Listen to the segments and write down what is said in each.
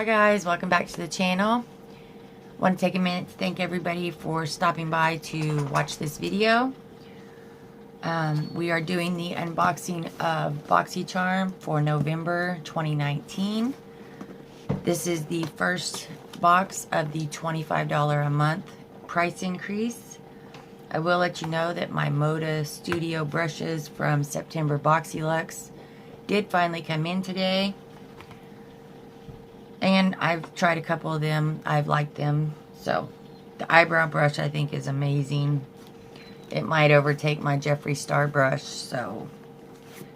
Hi guys, welcome back to the channel. Want to take a minute to thank everybody for stopping by to watch this video. We are doing the unboxing of Boxycharm for November 2019. This is the first box of the $25 a month price increase. I will let you know that my Moda Studio brushes from September Boxylux did finally come in today. And I've tried a couple of them. I've liked them. So, the eyebrow brush I think is amazing. It might overtake my Jeffree Star brush. So,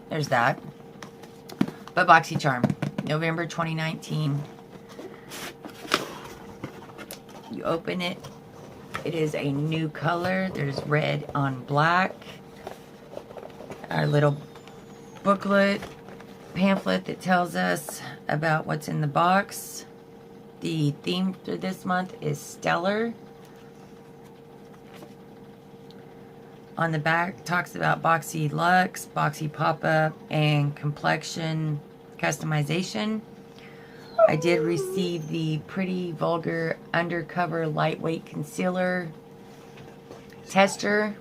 there's that. But Boxycharm, November 2019. You open it. It is a new color. There's red on black. Our little booklet. Pamphlet that tells us about what's in the box. The theme for this month is Stellar. On the back talks about Boxy Luxe, Boxy Pop-Up, and complexion customization. I did receive the Pretty Vulgar Undercover Lightweight Concealer tester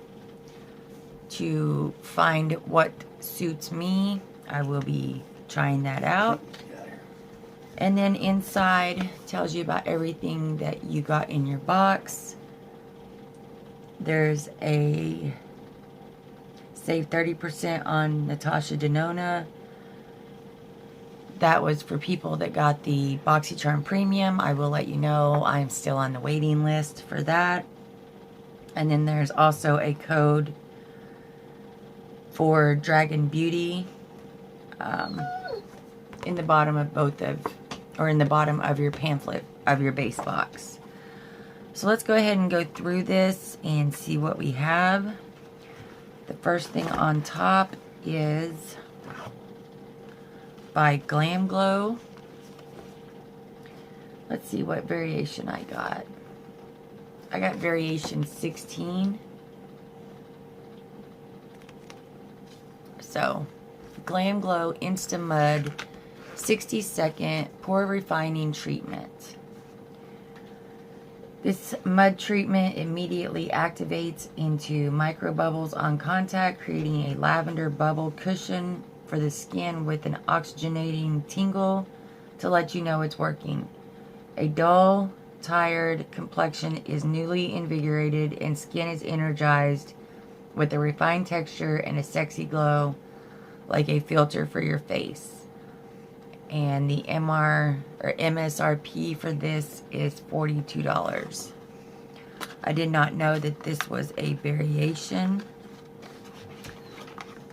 to find what suits me. I will be trying that out. And then inside tells you about everything that you got in your box. There's a save 30% on Natasha Denona. That was for people that got the Boxycharm Premium. I will let you know I'm still on the waiting list for that. And then there's also a code for Dragon Beauty. In the bottom of in the bottom of your pamphlet of your base box. So let's go ahead and go through this and see what we have. The first thing on top is by Glam Glow. Let's see what variation I got. I got variation 16. So Glam Glow Insta Mud 60-second pore refining treatment. This mud treatment immediately activates into micro bubbles on contact, creating a lavender bubble cushion for the skin with an oxygenating tingle to let you know it's working. A dull, tired complexion is newly invigorated and skin is energized with a refined texture and a sexy glow, like a filter for your face. And the MSRP for this is $42. I did not know that this was a variation.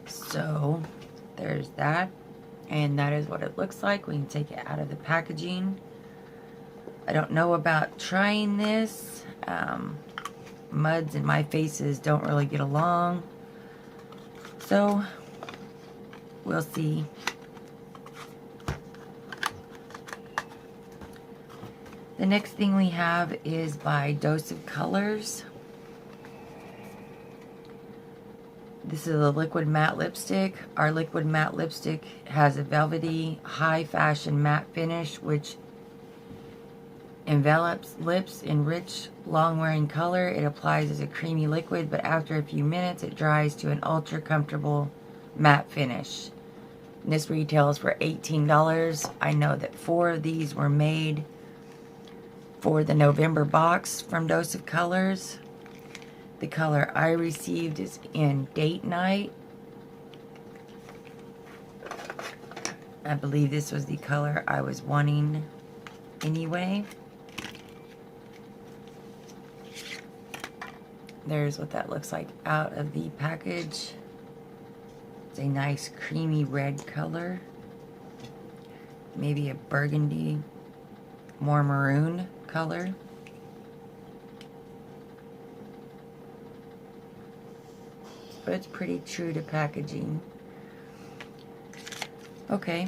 So there's that. And that is what it looks like. We can take it out of the packaging. I don't know about trying this. Muds and my faces don't really get along. So we'll see. The next thing we have is by Dose of Colors. This is a liquid matte lipstick. Our liquid matte lipstick has a velvety, high fashion matte finish which envelops lips in rich, long-wearing color. It applies as a creamy liquid, but after a few minutes it dries to an ultra comfortable matte finish. And this retails for $18. I know that 4 of these were made for the November box from Dose of Colors. The color I received is in Date Night. I believe this was the color I was wanting anyway. There's what that looks like out of the package. It's a nice creamy red color. Maybe a burgundy, more maroon color. But it's pretty true to packaging. Okay.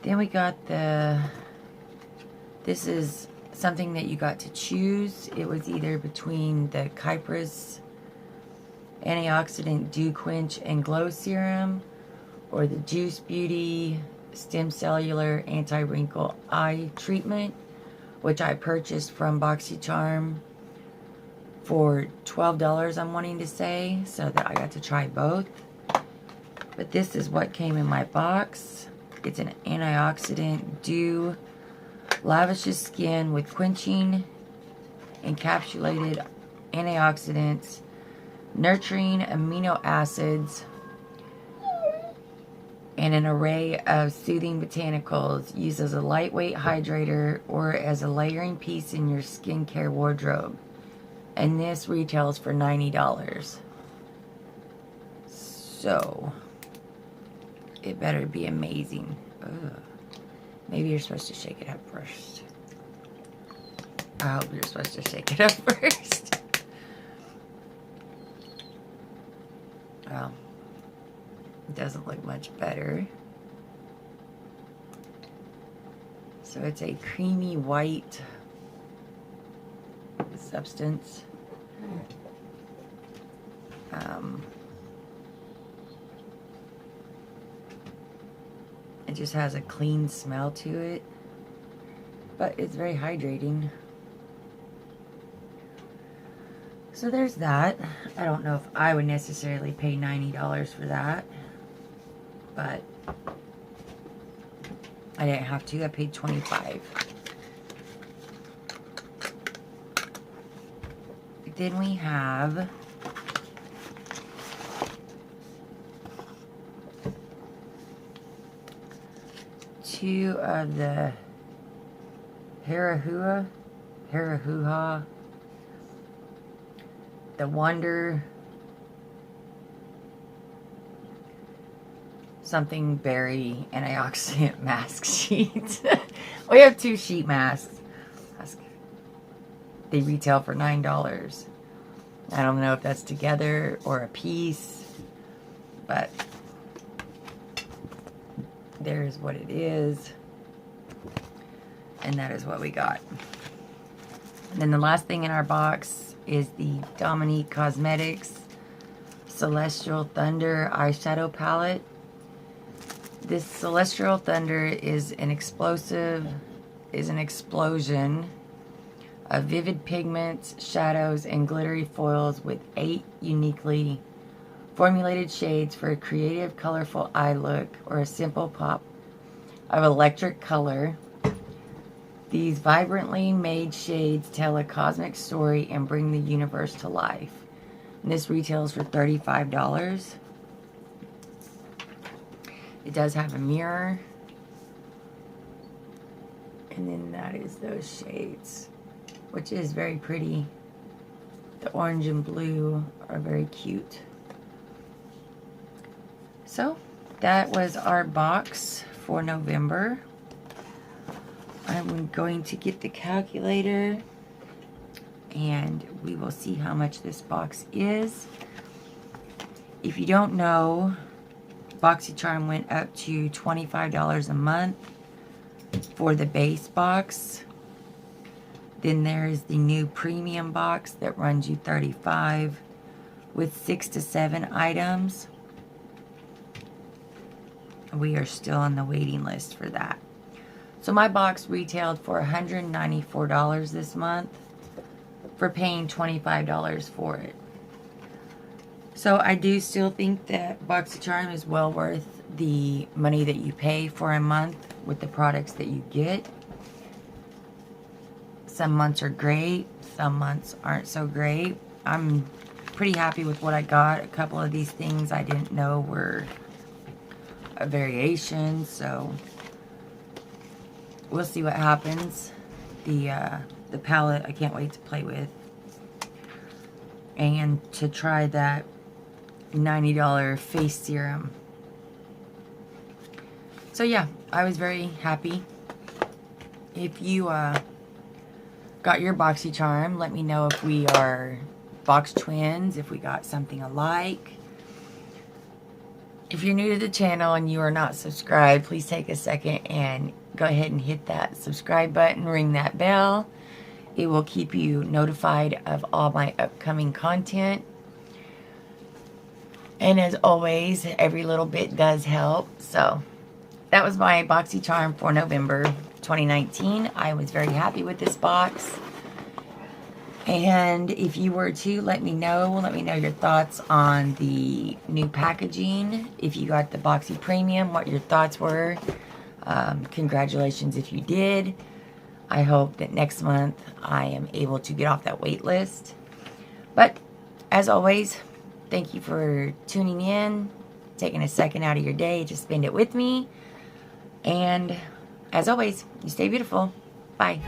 Then we got this is something that you got to choose. It was either between the KYPRISSTELLAR Antioxidant Do Quench and Glow Serum or the Juice Beauty Stem Cellular Anti-Wrinkle Eye Treatment, which I purchased from Boxycharm for $12, I'm wanting to say, so that I got to try both. But this is what came in my box. It's an Antioxidant Do lavishes skin with quenching encapsulated antioxidants, nurturing amino acids, and an array of soothing botanicals, used as a lightweight hydrator or as a layering piece in your skincare wardrobe. And this retails for $90. So, it better be amazing. Ugh. Maybe you're supposed to shake it up first. I hope you're supposed to shake it up first. Well, it doesn't look much better. So it's a creamy white substance. It just has a clean smell to it, but it's very hydrating. So there's that. I don't know if I would necessarily pay $90 for that, but I didn't have to. I paid $25. Then we have two of the Harahuha, the Wonder something berry antioxidant mask sheets. We have 2 sheet masks. They retail for $9. I don't know if that's together or a piece, but there's what it is. And that is what we got. And then the last thing in our box is the Dominique Cosmetics Celestial Thunder eyeshadow palette. This Celestial Thunder is an explosion of vivid pigments, shadows, and glittery foils with 8 uniquely formulated shades for a creative, colorful eye look or a simple pop of electric color. These vibrantly made shades tell a cosmic story and bring the universe to life. And this retails for $35. It does have a mirror. And then that is those shades, which is very pretty. The orange and blue are very cute. So, that was our box for November. I'm going to get the calculator and we will see how much this box is. If you don't know, Boxycharm went up to $25 a month for the base box. Then there is the new premium box that runs you $35 with 6 to 7 items. We are still on the waiting list for that. So my box retailed for $194 this month for paying $25 for it. So I do still think that Boxycharm is well worth the money that you pay for a month with the products that you get. Some months are great, some months aren't so great. I'm pretty happy with what I got. A couple of these things I didn't know were a variation, so we'll see what happens. The palette I can't wait to play with, and to try that $90 face serum. So yeah, I was very happy. If you got your Boxycharm, let me know if we are box twins, if we got something alike. If you're new to the channel and you are not subscribed, please take a second and go ahead and hit that subscribe button, ring that bell. It will keep you notified of all my upcoming content. And as always, every little bit does help. So that was my Boxycharm for November 2019. I was very happy with this box. And if you were to, let me know your thoughts on the new packaging. If you got the Boxy Premium, what your thoughts were. Congratulations if you did. I hope that next month I am able to get off that wait list. But as always, thank you for tuning in, taking a second out of your day to spend it with me. And as always, you stay beautiful. Bye.